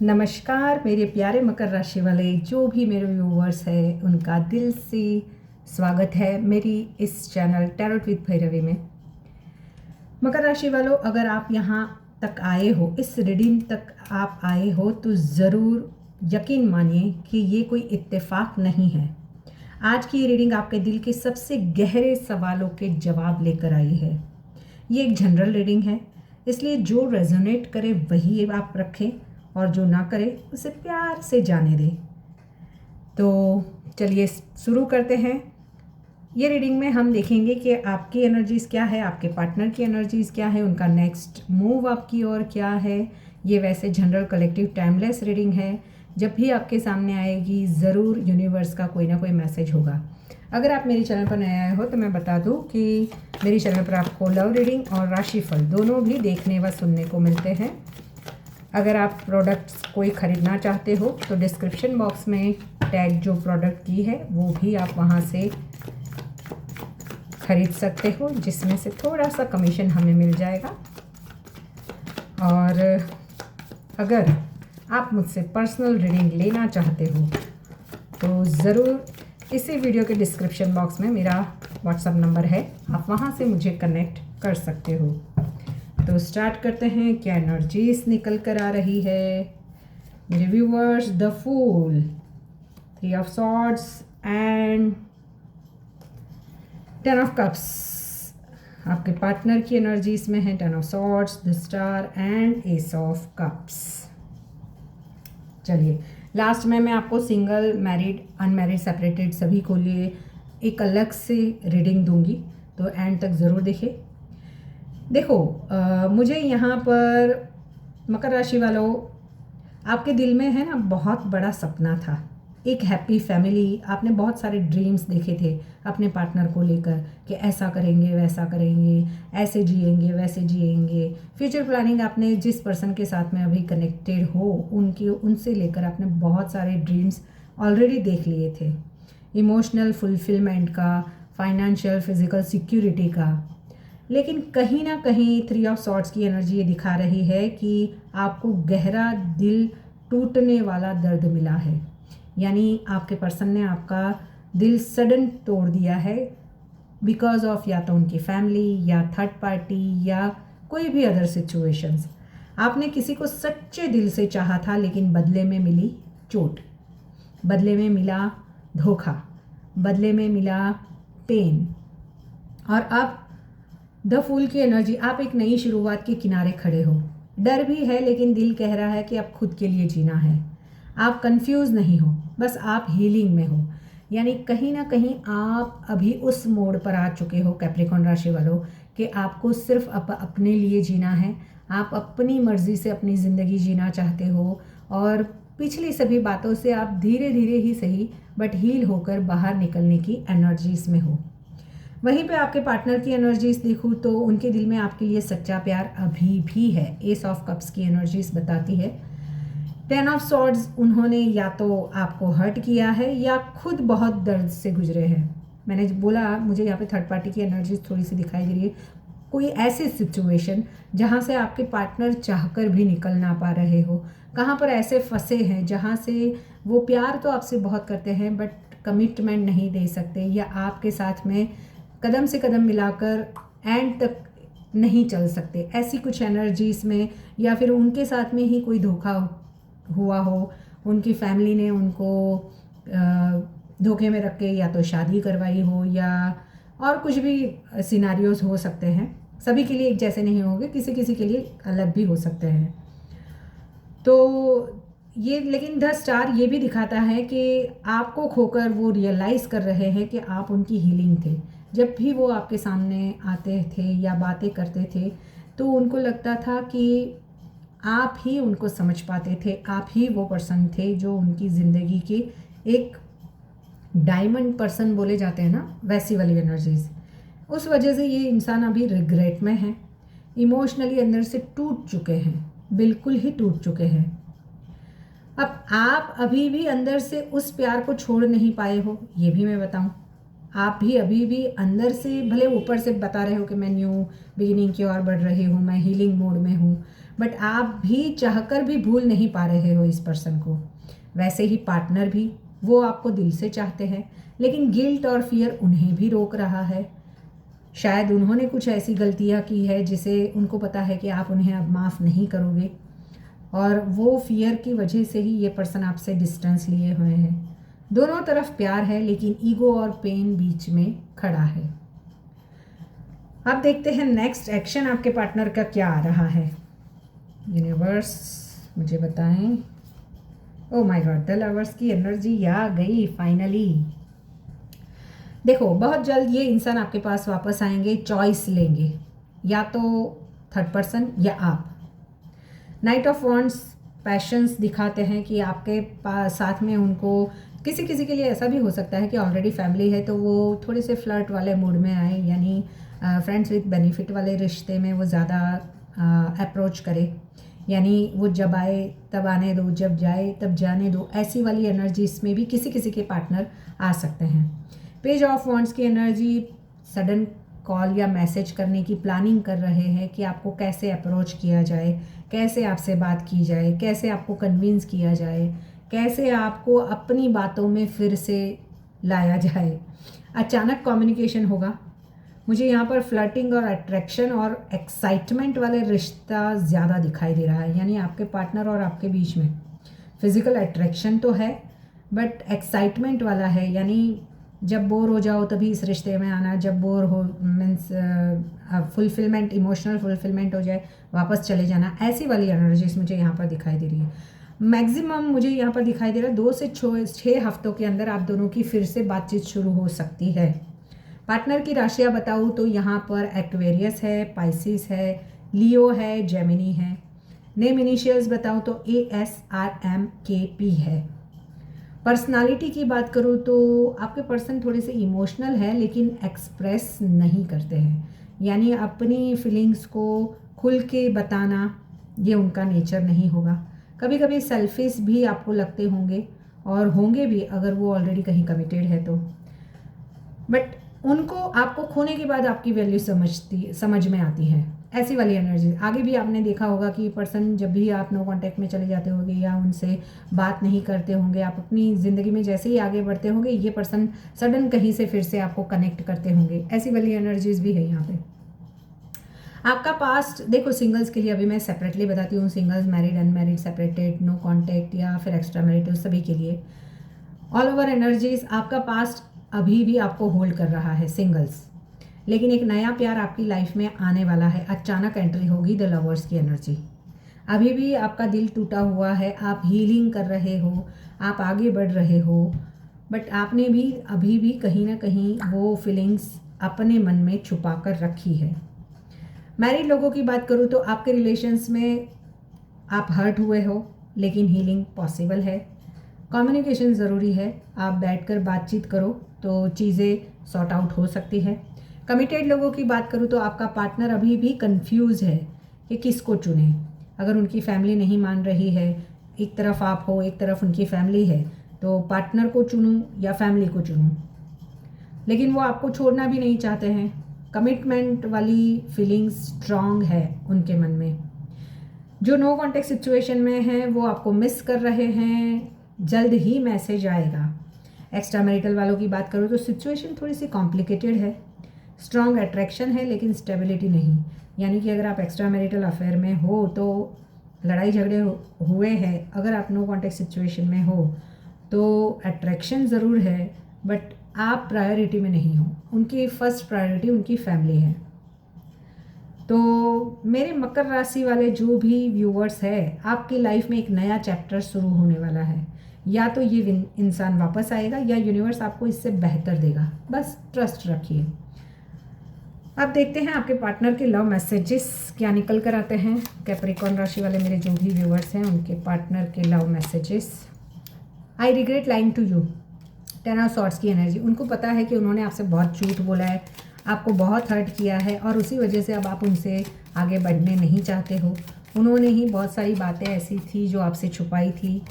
नमस्कार मेरे प्यारे मकर राशि वाले जो भी मेरे व्यूवर्स हैं उनका दिल से स्वागत है मेरी इस चैनल टैरोट विद भैरवी में। मकर राशि वालों, अगर आप यहाँ तक आए हो, इस रीडिंग तक आप आए हो तो ज़रूर यकीन मानिए कि ये कोई इत्तेफाक नहीं है। आज की ये रीडिंग आपके दिल के सबसे गहरे सवालों के जवाब लेकर आई है। ये एक जनरल रीडिंग है, इसलिए जो रेजोनेट करे वही आप रखें और जो ना करे उसे प्यार से जाने दें। तो चलिए शुरू करते हैं। ये रीडिंग में हम देखेंगे कि आपकी एनर्जीज़ क्या है, आपके पार्टनर की एनर्जीज़ क्या है, उनका नेक्स्ट मूव आपकी ओर क्या है। ये वैसे जनरल कलेक्टिव टाइमलेस रीडिंग है। जब भी आपके सामने आएगी ज़रूर यूनिवर्स का कोई ना कोई मैसेज होगा। अगर आप मेरे चैनल पर नए आए हो तो मैं बता दूं कि मेरी चैनल पर आपको लव रीडिंग और राशिफल दोनों भी देखने व सुनने को मिलते हैं। अगर आप प्रोडक्ट्स कोई ख़रीदना चाहते हो तो डिस्क्रिप्शन बॉक्स में टैग जो प्रोडक्ट की है वो भी आप वहाँ से ख़रीद सकते हो, जिसमें से थोड़ा सा कमीशन हमें मिल जाएगा। और अगर आप मुझसे पर्सनल रीडिंग लेना चाहते हो तो ज़रूर इसी वीडियो के डिस्क्रिप्शन बॉक्स में मेरा व्हाट्सएप नंबर है, आप वहाँ से मुझे कनेक्ट कर सकते हो। तो स्टार्ट करते हैं। क्या एनर्जीज निकल कर आ रही है मेरे viewers? The fool, 3 of swords and 10 of cups. आपके पार्टनर की एनर्जीज में है 10 of swords, the star and ace of cups. चलिए, लास्ट में मैं आपको सिंगल, मैरिड, अनमैरिड, सेपरेटेड सभी को लिए एक अलग से रीडिंग दूंगी, तो एंड तक ज़रूर देखें। देखो, मुझे यहाँ पर मकर राशि वालों, आपके दिल में है ना बहुत बड़ा सपना था, एक हैप्पी फैमिली। आपने बहुत सारे ड्रीम्स देखे थे अपने पार्टनर को लेकर कि ऐसा करेंगे, वैसा करेंगे, ऐसे जिएंगे, वैसे जिएंगे। फ्यूचर प्लानिंग आपने जिस पर्सन के साथ में अभी कनेक्टेड हो उनसे लेकर आपने बहुत सारे ड्रीम्स ऑलरेडी देख लिए थे। इमोशनल फुलफिलमेंट का, फाइनेंशियल, फिजिकल सिक्योरिटी का। लेकिन कहीं ना कहीं 3 ऑफ सॉर्ड्स की एनर्जी ये दिखा रही है कि आपको गहरा दिल टूटने वाला दर्द मिला है। यानी आपके पर्सन ने आपका दिल सडन तोड़ दिया है बिकॉज ऑफ या तो उनकी फैमिली या थर्ड पार्टी या कोई भी अदर सिचुएशंस। आपने किसी को सच्चे दिल से चाहा था, लेकिन बदले में मिली चोट, बदले में मिला धोखा, बदले में मिला पेन। और अब द फूल की एनर्जी, आप एक नई शुरुआत के किनारे खड़े हो। डर भी है लेकिन दिल कह रहा है कि अब खुद के लिए जीना है। आप कंफ्यूज नहीं हो, बस आप हीलिंग में हो। यानी कहीं ना कहीं आप अभी उस मोड़ पर आ चुके हो कैप्रिकॉर्न राशि वालों कि आपको सिर्फ अपने लिए जीना है। आप अपनी मर्जी से अपनी ज़िंदगी जीना चाहते हो और पिछली सभी बातों से आप धीरे धीरे ही सही बट हील होकर बाहर निकलने की एनर्जीज में हो। वहीं पे आपके पार्टनर की एनर्जीज देखूँ तो उनके दिल में आपके लिए सच्चा प्यार अभी भी है। एस ऑफ कप्स की एनर्जीज बताती है 10 ऑफ सॉर्ड्स, उन्होंने या तो आपको हर्ट किया है या खुद बहुत दर्द से गुजरे हैं। मैंने बोला मुझे यहाँ पे थर्ड पार्टी की एनर्जीज थोड़ी सी दिखाई दे रही है। कोई ऐसी सिचुएशन जहाँ से आपके पार्टनर चाहकर भी निकल ना पा रहे हो, कहाँ पर ऐसे फंसे हैं जहाँ से वो प्यार तो आपसे बहुत करते हैं बट कमिटमेंट नहीं दे सकते, या आपके साथ में कदम से कदम मिलाकर एंड तक नहीं चल सकते। ऐसी कुछ एनर्जीज में, या फिर उनके साथ में ही कोई धोखा हुआ हो, उनकी फैमिली ने उनको धोखे में रख के या तो शादी करवाई हो, या और कुछ भी सिनारियोज हो सकते हैं। सभी के लिए एक जैसे नहीं होंगे, किसी किसी के लिए अलग भी हो सकते हैं। तो ये, लेकिन द स्टार ये भी दिखाता है कि आपको खोकर वो रियलाइज़ कर रहे हैं कि आप उनकी हीलिंग थे। जब भी वो आपके सामने आते थे या बातें करते थे तो उनको लगता था कि आप ही उनको समझ पाते थे, आप ही वो पर्सन थे जो उनकी ज़िंदगी के एक डायमंड पर्सन बोले जाते हैं ना, वैसी वाली एनर्जीज। उस वजह से ये इंसान अभी रिग्रेट में है, इमोशनली अंदर से टूट चुके हैं, बिल्कुल ही टूट चुके हैं। अब आप अभी भी अंदर से उस प्यार को छोड़ नहीं पाए हो, ये भी मैं बताऊं। आप भी अभी भी अंदर से, भले ऊपर से बता रहे हो कि मैं न्यू बिगिनिंग की ओर बढ़ रही हूँ, मैं हीलिंग मोड में हूँ, बट आप भी चाहकर भी भूल नहीं पा रहे हो इस पर्सन को। वैसे ही पार्टनर भी, वो आपको दिल से चाहते हैं, लेकिन गिल्ट और फियर उन्हें भी रोक रहा है। शायद उन्होंने कुछ ऐसी गलतियां की है जिसे उनको पता है कि आप उन्हें अब माफ़ नहीं करोगे, और वो फियर की वजह से ही ये पर्सन आपसे डिस्टेंस लिए हुए हैं। दोनों तरफ प्यार है, लेकिन ईगो और पेन बीच में खड़ा है। अब देखते हैं नेक्स्ट एक्शन आपके पार्टनर का क्या आ रहा है। यूनिवर्स मुझे बताएं। Oh my God, the lovers की एनर्जी आ गई फाइनली। देखो, बहुत जल्द ये इंसान आपके पास वापस आएंगे, चॉइस लेंगे, या तो थर्ड पर्सन या आप। नाइट ऑफ वॉन्ड्स पैशंस दिखाते हैं कि आपके पास साथ में उनको किसी किसी के लिए ऐसा भी हो सकता है कि ऑलरेडी फैमिली है, तो वो थोड़े से फ्लर्ट वाले मूड में आए, यानी फ्रेंड्स विद बेनिफिट वाले रिश्ते में वो ज़्यादा अप्रोच करे, यानी वो जब आए तब आने दो, जब जाए तब जाने दो, ऐसी वाली एनर्जीज में भी किसी किसी के पार्टनर आ सकते हैं। पेज ऑफ वॉन्ड्स की एनर्जी सडन कॉल या मैसेज करने की प्लानिंग कर रहे हैं कि आपको कैसे अप्रोच किया जाए, कैसे आपसे बात की जाए, कैसे आपको कन्विंस किया जाए, कैसे आपको अपनी बातों में फिर से लाया जाए। अचानक कम्युनिकेशन होगा। मुझे यहाँ पर फ्लर्टिंग और अट्रैक्शन और एक्साइटमेंट वाले रिश्ता ज़्यादा दिखाई दे रहा है, यानी आपके पार्टनर और आपके बीच में फिज़िकल अट्रैक्शन तो है, बट एक्साइटमेंट वाला है, यानी जब बोर हो जाओ तभी इस रिश्ते में आना, जब बोर हो मीन्स फुलफिलमेंट, इमोशनल फुलफिलमेंट हो जाए वापस चले जाना, ऐसी वाली एनर्जीज मुझे यहाँ पर दिखाई दे रही है। मैक्सिमम मुझे यहाँ पर दिखाई दे रहा है 2 से 6 हफ्तों के अंदर आप दोनों की फिर से बातचीत शुरू हो सकती है। पार्टनर की राशियाँ बताऊँ तो यहाँ पर एक्वेरियस है, पाइसिस है, लियो है, जेमिनी है। नेम इनिशियल्स बताऊँ तो ASRMKP है। पर्सनालिटी की बात करूँ तो आपके पर्सन थोड़े से इमोशनल है, लेकिन एक्सप्रेस नहीं करते हैं, यानी अपनी फीलिंग्स को खुल के बताना ये उनका नेचर नहीं होगा। कभी कभी सेल्फिश भी आपको लगते होंगे, और होंगे भी अगर वो ऑलरेडी कहीं कमिटेड है तो। बट उनको आपको खोने के बाद आपकी वैल्यू समझ में आती है, ऐसी वाली एनर्जी। आगे भी आपने देखा होगा कि पर्सन जब भी आप नो कांटेक्ट में चले जाते होंगे या उनसे बात नहीं करते होंगे, आप अपनी ज़िंदगी में जैसे ही आगे बढ़ते होंगे, ये पर्सन सडन कहीं से फिर से आपको कनेक्ट करते होंगे, ऐसी वाली एनर्जीज भी है यहाँ पे। आपका पास्ट देखो, सिंगल्स के लिए अभी मैं सेपरेटली बताती हूँ, singles, married, unmarried, separated, no contact या फिर एक्स्ट्रा मैरिटल, सभी के लिए ऑल ओवर एनर्जीज। आपका पास्ट अभी भी आपको होल्ड कर रहा है सिंगल्स, लेकिन एक नया प्यार आपकी लाइफ में आने वाला है। अचानक एंट्री होगी द लवर्स की एनर्जी। अभी भी आपका दिल टूटा हुआ है, आप हीलिंग कर रहे हो, आप आगे बढ़ रहे हो, बट आपने भी अभी भी कहीं ना कहीं वो फीलिंग्स अपने मन में छुपा कर रखी है। मैरिड लोगों की बात करूँ तो आपके रिलेशंस में आप हर्ट हुए हो, लेकिन हीलिंग पॉसिबल है। कम्युनिकेशन ज़रूरी है, आप बैठकर बातचीत करो तो चीज़ें सॉर्ट आउट हो सकती है। कमिटेड लोगों की बात करूँ तो आपका पार्टनर अभी भी कंफ्यूज है कि किसको चुने। अगर उनकी फैमिली नहीं मान रही है, एक तरफ आप हो, एक तरफ उनकी फैमिली है, तो पार्टनर को चुनूं या फैमिली को चुनूं, लेकिन वो आपको छोड़ना भी नहीं चाहते हैं। कमिटमेंट वाली फीलिंग्स स्ट्रॉन्ग है उनके मन में। जो नो कॉन्टेक्ट सिचुएशन में हैं वो आपको मिस कर रहे हैं, जल्द ही मैसेज आएगा। एक्स्ट्रा मैरिटल वालों की बात करूँ तो सिचुएशन थोड़ी सी कॉम्प्लिकेटेड है। स्ट्रॉन्ग अट्रैक्शन है लेकिन स्टेबिलिटी नहीं, यानी कि अगर आप एक्स्ट्रा मैरिटल अफेयर में हो तो लड़ाई झगड़े हुए हैं, अगर आप नो कॉन्टेक्ट सिचुएशन में हो तो अट्रैक्शन ज़रूर है, बट आप प्रायोरिटी में नहीं हो। उनकी फर्स्ट प्रायोरिटी उनकी फैमिली है। तो मेरे मकर राशि वाले जो भी व्यूवर्स है, आपकी लाइफ में एक नया चैप्टर शुरू होने वाला है। या तो ये इंसान वापस आएगा या यूनिवर्स आपको इससे बेहतर देगा, बस ट्रस्ट रखिए। अब देखते हैं आपके पार्टनर के लव मैसेजेस क्या निकल कर आते हैं। कैप्रिकॉर्न राशि वाले मेरे जो भी व्यूवर्स हैं, उनके पार्टनर के love messages. I regret lying to you, 10 of swords की एनर्जी। उनको पता है कि उन्होंने आपसे बहुत झूठ बोला है, आपको बहुत हर्ट किया है, और उसी वजह से अब आप उनसे आगे बढ़ने नहीं चाहते हो। उन्होंने ही बहुत सारी बातें ऐसी थी जो आपसे छुपाई थी।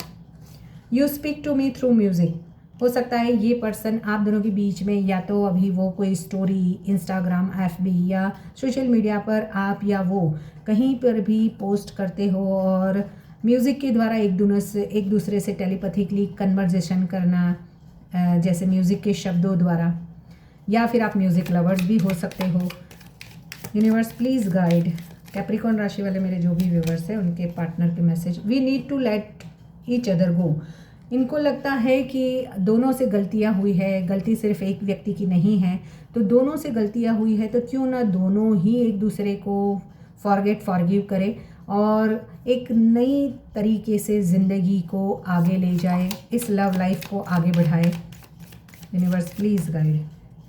You speak to me through music, हो सकता है ये पर्सन आप दोनों के बीच में या तो अभी वो कोई स्टोरी इंस्टाग्राम, एफबी या सोशल मीडिया पर आप या वो कहीं पर भी पोस्ट करते हो और म्यूज़िक के द्वारा एक दूसरे से टेलीपैथिकली कन्वर्जेशन करना, जैसे म्यूज़िक के शब्दों द्वारा, या फिर आप म्यूज़िक लवर्स भी हो सकते हो। यूनिवर्स प्लीज़ गाइड कैप्रिकॉर्न राशि वाले मेरे जो भी व्यूवर्स हैं उनके पार्टनर के message. We need to let each other go. इनको लगता है कि दोनों से गलतियां हुई है, गलती सिर्फ एक व्यक्ति की नहीं है, तो दोनों से गलतियां हुई है तो क्यों ना दोनों ही एक दूसरे को फॉरगिव करें और एक नई तरीके से ज़िंदगी को आगे ले जाए, इस लव लाइफ को आगे बढ़ाए। यूनिवर्स प्लीज़ गाइड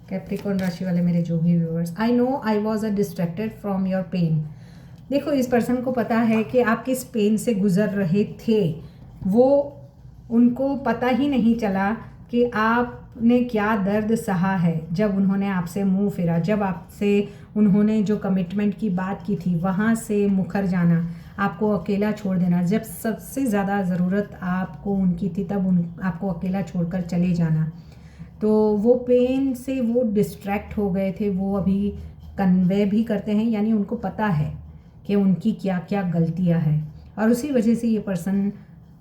कैप्रिकॉर्न राशि वाले मेरे जो भी viewers. I know I was a distracted from your pain. देखो इस पर्सन को पता है कि आप किस पेन से गुजर रहे थे, वो उनको पता ही नहीं चला कि आपने क्या दर्द सहा है जब उन्होंने आपसे मुंह फेरा, जब आपसे उन्होंने जो कमिटमेंट की बात की थी वहाँ से मुकर जाना, आपको अकेला छोड़ देना, जब सबसे ज़्यादा ज़रूरत आपको उनकी थी तब आपको अकेला छोड़कर चले जाना। तो वो पेन से वो डिस्ट्रैक्ट हो गए थे, वो अभी कन्वे भी करते हैं, यानी उनको पता है कि उनकी क्या क्या गलतियां हैं और उसी वजह से ये पर्सन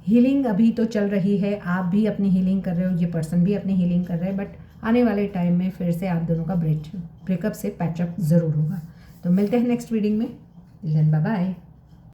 हीलिंग अभी तो चल रही है, आप भी अपनी हीलिंग कर रहे हो, ये पर्सन भी अपनी हीलिंग कर रहे हैं, बट आने वाले टाइम में फिर से आप दोनों का ब्रेकअप से पैचअप ज़रूर होगा। तो मिलते हैं नेक्स्ट रीडिंग में। Bye bye.